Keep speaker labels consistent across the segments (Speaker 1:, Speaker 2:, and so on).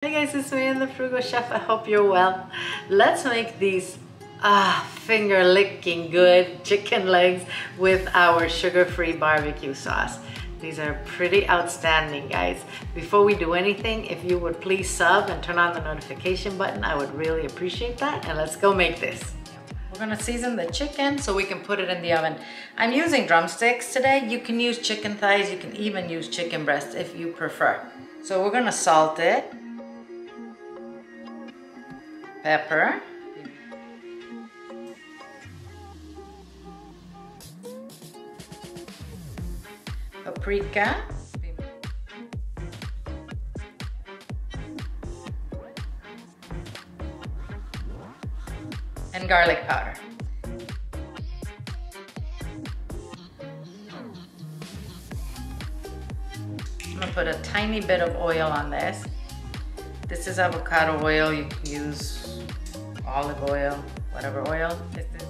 Speaker 1: Hey guys, it's me and the Frugal Chef. I hope you're well. Let's make these finger licking good chicken legs with our sugar-free barbecue sauce. These are pretty outstanding, guys. Before we do anything, if you would please sub and turn on the notification button, I would really appreciate that. And let's go make this. We're gonna season the chicken so we can put it in the oven. I'm using drumsticks today. You can use chicken thighs, you can even use chicken breasts if you prefer. So we're gonna salt it. Pepper, paprika, and garlic powder. I'm gonna put a tiny bit of oil on this. This is avocado oil. You can use olive oil, whatever oil this is.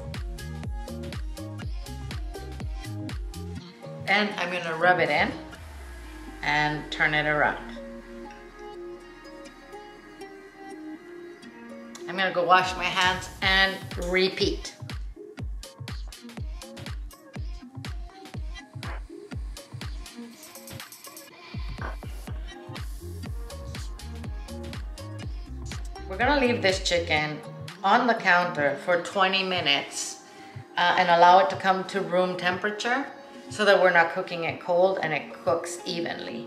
Speaker 1: And I'm gonna rub it in and turn it around. I'm gonna go wash my hands and repeat. We're gonna leave this chicken on the counter for 20 minutes and allow it to come to room temperature so that we're not cooking it cold and it cooks evenly.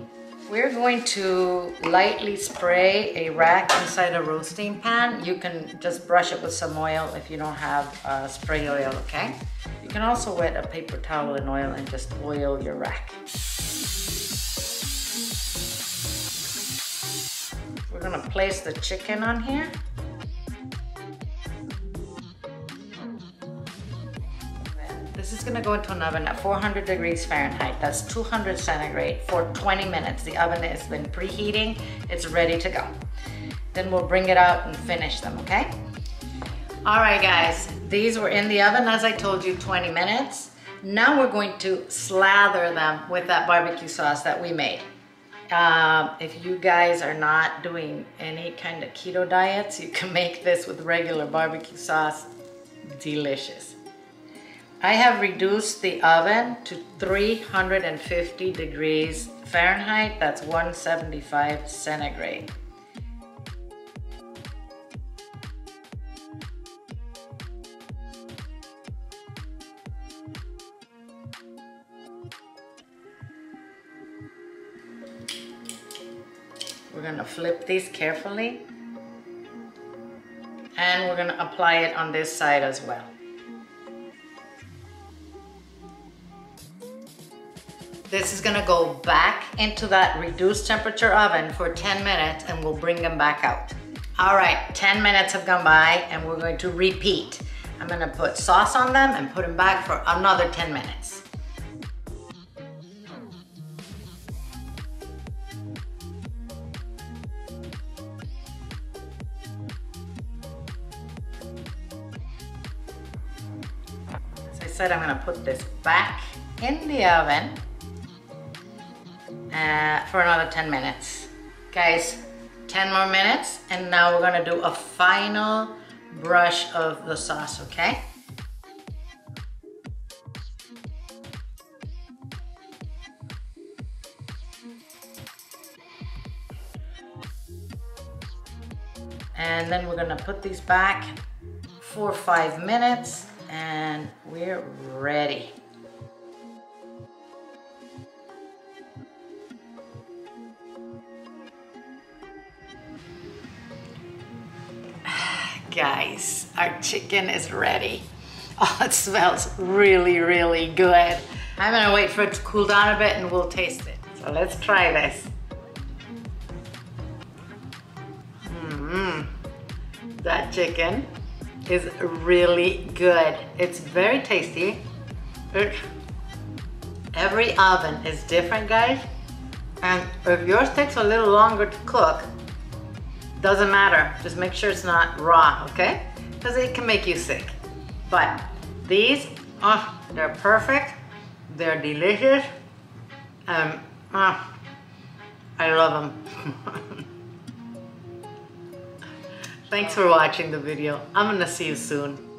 Speaker 1: We're going to lightly spray a rack inside a roasting pan. You can just brush it with some oil if you don't have spray oil, okay? You can also wet a paper towel in oil and just oil your rack. We're gonna place the chicken on here. This is gonna go into an oven at 400 degrees Fahrenheit. That's 200 centigrade for 20 minutes. The oven has been preheating. It's ready to go. Then we'll bring it out and finish them, okay? All right, guys. These were in the oven, as I told you, 20 minutes. Now we're going to slather them with that barbecue sauce that we made. If you guys are not doing any kind of keto diets, you can make this with regular barbecue sauce. Delicious. I have reduced the oven to 350 degrees Fahrenheit. That's 175 centigrade. We're gonna flip these carefully and we're gonna apply it on this side as well. This is gonna go back into that reduced temperature oven for 10 minutes and we'll bring them back out. All right, 10 minutes have gone by and we're going to repeat. I'm gonna put sauce on them and put them back for another 10 minutes. As I said, I'm gonna put this back in the oven for another 10 minutes. Guys, 10 more minutes, and now we're gonna do a final brush of the sauce, okay? And then we're gonna put these back for 5 minutes, and we're ready. Guys, our chicken is ready. Oh, it smells really, really good. I'm gonna wait for it to cool down a bit and we'll taste it. So let's try this. That chicken is really good. It's very tasty. Every oven is different, guys. And if yours takes a little longer to cook, doesn't matter, just make sure it's not raw, okay? Because it can make you sick. But these, they're perfect, they're delicious, I love them. Thanks for watching the video. I'm gonna see you soon.